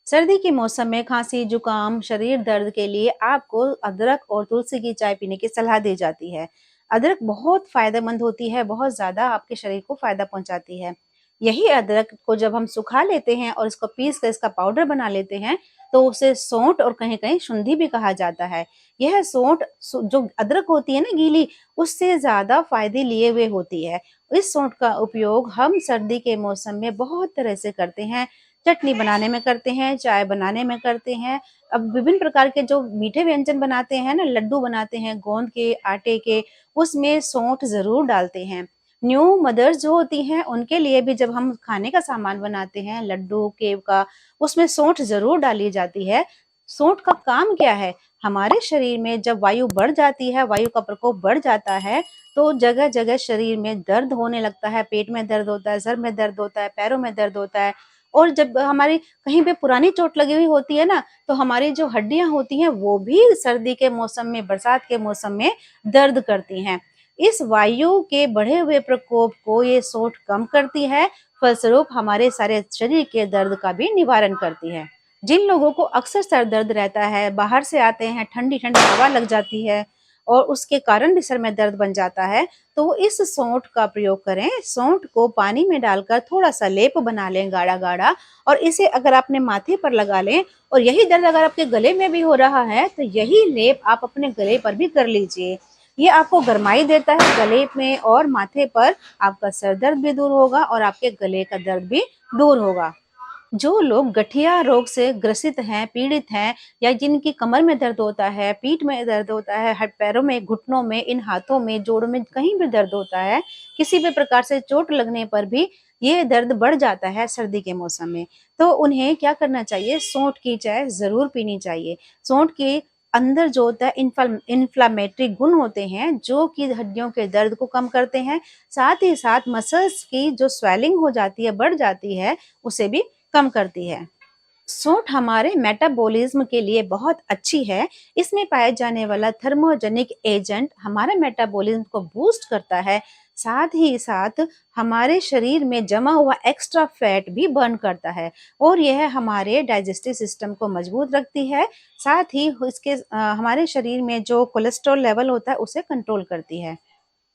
सर्दी के मौसम में खांसी, जुकाम, शरीर दर्द के लिए आपको अदरक और तुलसी की चाय पीने की सलाह दी जाती है। अदरक बहुत फायदेमंद होती है, बहुत ज़्यादा आपके शरीर को फ़ायदा पहुँचाती है। यही अदरक को जब हम सुखा लेते हैं और इसको पीस कर इसका पाउडर बना लेते हैं, तो उसे सौंठ और कहीं-कहीं शुंठी भी कहा जाता है। यह सौंठ जो अदरक होती है ना गीली, उससे ज़्यादा फ़ायदे लिए हुए होती है। इस सौंठ का उपयोग हम सर्दी के मौसम में बहुत तरह से करते हैं। चटनी बनाने में करते हैं, चाय बनाने में करते हैं। अब विभिन्न प्रकार के जो मीठे व्यंजन बनाते हैं ना, लड्डू बनाते हैं गोंद के, आटे के, उसमें सौंठ ज़रूर डालते हैं। न्यू मदर्स जो होती हैं, उनके लिए भी जब हम खाने का सामान बनाते हैं, लड्डू, केक का, उसमें सौंठ ज़रूर डाली जाती है। सौंठ का काम क्या है? हमारे शरीर में जब वायु बढ़ जाती है, वायु का प्रकोप बढ़ जाता है, तो जगह-जगह शरीर में दर्द होने लगता है, पेट में दर्द होता है, सर में दर्द होता है, पैरों में दर्द होता है। और जब हमारी कहीं पे पुरानी चोट लगी हुई होती है ना, तो हमारी जो हड्डियाँ होती हैं वो भी सर्दी के मौसम में, बरसात के मौसम में दर्द करती हैं। इस वायु के बढ़े हुए प्रकोप को ये सौंठ कम करती है, फलस्वरूप हमारे सारे शरीर के दर्द का भी निवारण करती है। जिन लोगों को अक्सर सर दर्द रहता है, बाहर से आते हैं, ठंडी-ठंडी हवा लग जाती है और उसके कारण भी सर में दर्द बन जाता है, तो इस सौंठ का प्रयोग करें। सौंठ को पानी में डालकर थोड़ा-सा लेप बना लें गाढ़ा-गाढ़ा और इसे अगर आपने माथे पर लगा लें और यही दर्द अगर आपके गले में भी हो रहा है, तो यही लेप आप अपने गले पर भी कर लीजिए। ये आपको गरमाई देता है गले में और माथे पर, आपका सर दर्द भी दूर होगा और आपके गले का दर्द भी दूर होगा। जो लोग गठिया रोग से ग्रसित हैं, पीड़ित हैं या जिनकी कमर में दर्द होता है, पीठ में दर्द होता है, पैरों में, घुटनों में, इन हाथों में, जोड़ों में कहीं भी दर्द होता है, किसी भी प्रकार से चोट लगने पर भी ये दर्द बढ़ जाता है सर्दी के मौसम में। तो उन्हें क्या करना चाहिए? सौंठ की चाय ज़रूर पीनी चाहिए। सौंठ के अंदर जो होता है इन्फ्लेमेटरी गुण होते हैं, जो कि हड्डियों के दर्द को कम करते हैं, साथ ही साथ मसल्स की जो स्वेलिंग हो जाती है, बढ़ जाती है, उसे भी कम करती है। सौंठ हमारे मेटाबॉलिज्म के लिए बहुत अच्छी है। इसमें पाया जाने वाला थर्मोजेनिक एजेंट हमारे मेटाबॉलिज्म को बूस्ट करता है। साथ ही साथ हमारे शरीर में जमा हुआ एक्स्ट्रा फैट भी बर्न करता है और यह हमारे डाइजेस्टिव सिस्टम को मजबूत रखती है। साथ ही इसके हमारे शरीर में जो कोलेस्ट्रॉल लेवल होता है उसे कंट्रोल करती है।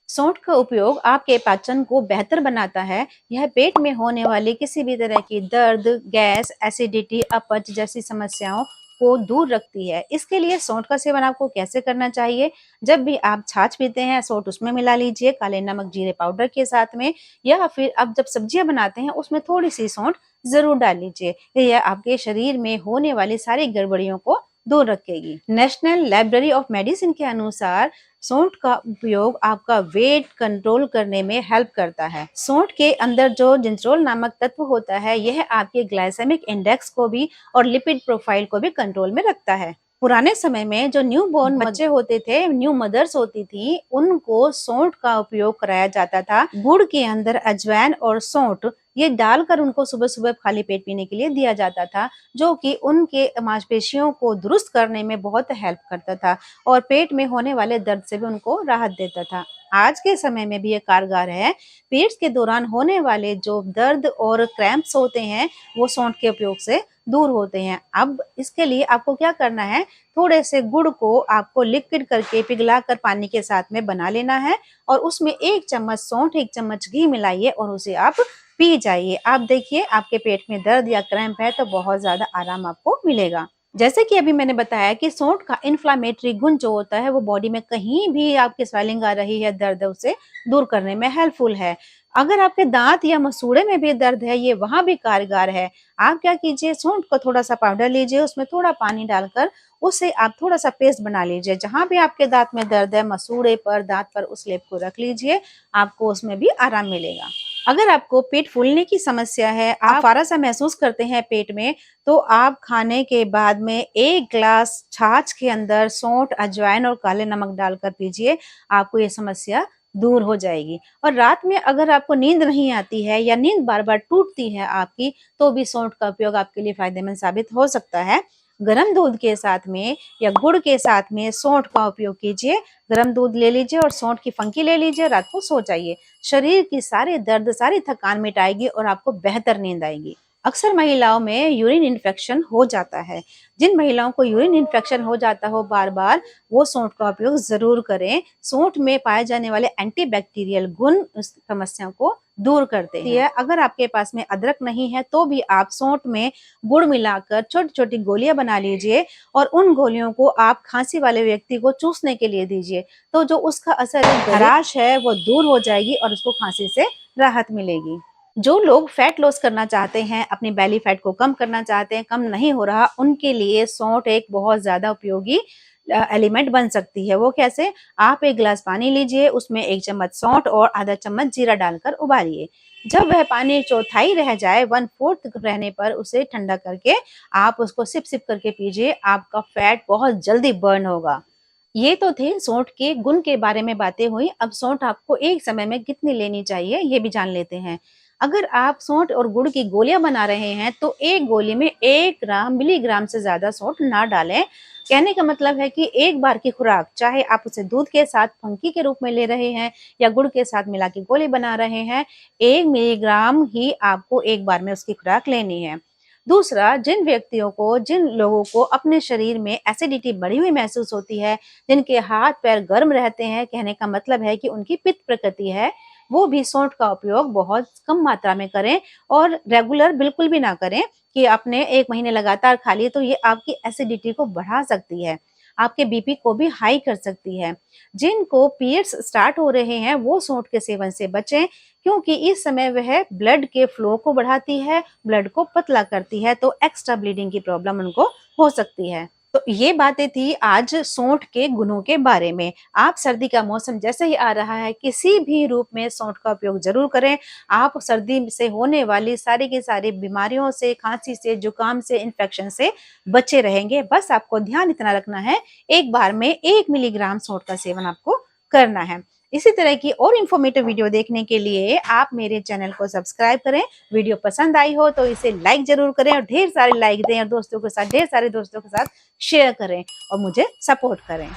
सौंठ का उपयोग आपके पाचन को बेहतर बनाता है। यह पेट में होने वाली किसी भी तरह की दर्द, गैस, एसिडिटी, अपच जैसी समस्याओं को दूर रखती है। इसके लिए सौंठ का सेवन आपको कैसे करना चाहिए? जब भी आप छाछ पीते हैं, सौंठ उसमें मिला लीजिए काले नमक, जीरे पाउडर के साथ में, या फिर आप जब सब्जियाँ बनाते हैं उसमें थोड़ी-सी सौंठ ज़रूर डाल लीजिए। यह आपके शरीर में होने वाली सारी गड़बड़ियों को दूर रखेगी। नेशनल लाइब्रेरी ऑफ मेडिसिन के अनुसार सौंठ का उपयोग आपका वेट कंट्रोल करने में हेल्प करता है। सौंठ के अंदर जो जिंसरोल नामक तत्व होता है, यह आपके ग्लाइसेमिक इंडेक्स को भी और लिपिड प्रोफाइल को भी कंट्रोल में रखता है। पुराने समय में जो न्यू बोर्न बच्चे होते थे, न्यू मदर्स होती थी, उनको सौंठ का उपयोग कराया जाता था। गुड़ के अंदर अजवाइन और सौंठ ये डालकर उनको सुबह-सुबह खाली पेट पीने के लिए दिया जाता था, जो कि उनके मांसपेशियों को दुरुस्त करने में बहुत हेल्प करता था और पेट में होने वाले दर्द से भी उनको राहत देता था। आज के समय में भी ये कारगर है। पीरियड्स के दौरान होने वाले जो दर्द और क्रैम्प्स होते हैं, वो सौंठ के उपयोग से दूर होते हैं। अब इसके लिए आपको क्या करना है, थोड़े से गुड़ को आपको लिक्विड करके पिघलाकर पानी के साथ में बना लेना है और उसमें 1 चम्मच सौंठ, 1 चम्मच घी मिलाइए और उसे आप पी जाइए। आप देखिए आपके पेट में दर्द या क्रैम्प है तो बहुत ज़्यादा आराम आपको मिलेगा। जैसे कि अभी मैंने बताया कि सौंठ का इन्फ्लेमेटरी गुण जो होता है वो बॉडी में कहीं भी आपके स्वेलिंग आ रही है, दर्द है, उसे दूर करने में हेल्पफुल है। अगर आपके दाँत या मसूड़े में भी दर्द है, ये वहाँ भी कारगर है। आप क्या कीजिए, सौंठ को थोड़ा-सा पाउडर लीजिए, उसमें थोड़ा पानी डालकर उसे आप थोड़ा-सा पेस्ट बना लीजिए। जहाँ भी आपके दाँत में दर्द है, मसूड़े पर, दाँत पर, उस लेप को रख लीजिए, आपको उसमें भी आराम मिलेगा। अगर आपको पेट फूलने की समस्या है, आप फारा-सा महसूस करते हैं पेट में, तो आप खाने के बाद में 1 ग्लास छाछ के अंदर सौंठ, अजवाइन और काले नमक डालकर पीजिए, आपको ये समस्या दूर हो जाएगी। और रात में अगर आपको नींद नहीं आती है या नींद बार-बार टूटती है आपकी, तो भी सौंठ का उपयोग आपके लिए फ़ायदेमंद साबित हो सकता है। गरम दूध के साथ में या गुड़ के साथ में सौंठ का उपयोग कीजिए। गरम दूध ले लीजिए और सौंठ की फंकी ले लीजिए, रात को सो जाइए। शरीर की सारे दर्द, सारी थकान मिटाएगी और आपको बेहतर नींद आएगी। अक्सर महिलाओं में यूरिन इन्फेक्शन हो जाता है। जिन महिलाओं को यूरिन इन्फेक्शन हो जाता हो बार-बार, वो सौंठ का उपयोग ज़रूर करें। सौंठ में पाए जाने वाले एंटीबैक्टीरियल गुण उस समस्या को दूर करते हैं। अगर आपके पास में अदरक नहीं है, तो भी आप सौंठ में गुड़ मिलाकर छोटी-छोटी गोलियाँ बना लीजिए और उन गोलियों को आप खाँसी वाले व्यक्ति को चूसने के लिए दीजिए। तो जो उसका असर है, खराश है, वो दूर हो जाएगी और उसको खाँसी से राहत मिलेगी। जो लोग फैट लॉस करना चाहते हैं, अपनी बेली फैट को कम करना चाहते हैं, कम नहीं हो रहा, उनके लिए सौंठ एक बहुत ज़्यादा उपयोगी एलिमेंट बन सकती है। वो कैसे? आप 1 गिलास पानी लीजिए, उसमें 1 चम्मच सौंठ और आधा चम्मच जीरा डालकर उबालिए। जब वह पानी चौथाई रह जाए, 1/4 रहने पर उसे ठंडा करके आप उसको सिप-सिप करके पीजिए, आपका फैट बहुत जल्दी बर्न होगा। ये तो थे सौंठ के गुण के बारे में बातें हुई। अब सौंठ आपको एक समय में कितनी लेनी चाहिए, ये भी जान लेते हैं। अगर आप सौंठ और गुड़ की गोलियाँ बना रहे हैं, तो 1 गोली में 1 मिलीग्राम से ज़्यादा सौंठ ना डालें। कहने का मतलब है कि एक बार की खुराक, चाहे आप उसे दूध के साथ फंकी के रूप में ले रहे हैं या गुड़ के साथ मिला के गोली बना रहे हैं, 1 मिलीग्राम ही आपको एक बार में उसकी खुराक लेनी है। दूसरा, जिन लोगों को अपने शरीर में एसिडिटी बढ़ी हुई महसूस होती है, जिनके हाथ-पैर गर्म रहते हैं, कहने का मतलब है कि उनकी पित्त प्रकृति है, वो भी सौंठ का उपयोग बहुत कम मात्रा में करें और रेगुलर बिल्कुल भी ना करें कि आपने 1 महीने लगातार खा लिए, तो ये आपकी एसिडिटी को बढ़ा सकती है, आपके बीपी को भी हाई कर सकती है। जिनको पीरियड्स स्टार्ट हो रहे हैं, वो सौंठ के सेवन से बचें, क्योंकि इस समय वह ब्लड के फ्लो को बढ़ाती है, ब्लड को पतला करती है, तो एक्स्ट्रा ब्लीडिंग की प्रॉब्लम उनको हो सकती है। तो ये बातें थी आज सौंठ के गुणों के बारे में। आप सर्दी का मौसम जैसे ही आ रहा है, किसी भी रूप में सौंठ का उपयोग ज़रूर करें। आप सर्दी से होने वाली सारी की सारी बीमारियों से, खाँसी से, जुकाम से, इन्फेक्शन से बचे रहेंगे। बस आपको ध्यान इतना रखना है, एक बार में 1 मिलीग्राम सौंठ का सेवन आपको करना है। इसी तरह की और इन्फॉर्मेटिव वीडियो देखने के लिए आप मेरे चैनल को सब्सक्राइब करें। वीडियो पसंद आई हो तो इसे लाइक ज़रूर करें और ढेर सारे लाइक दें और दोस्तों के साथ, ढेर सारे दोस्तों के साथ शेयर करें और मुझे सपोर्ट करें।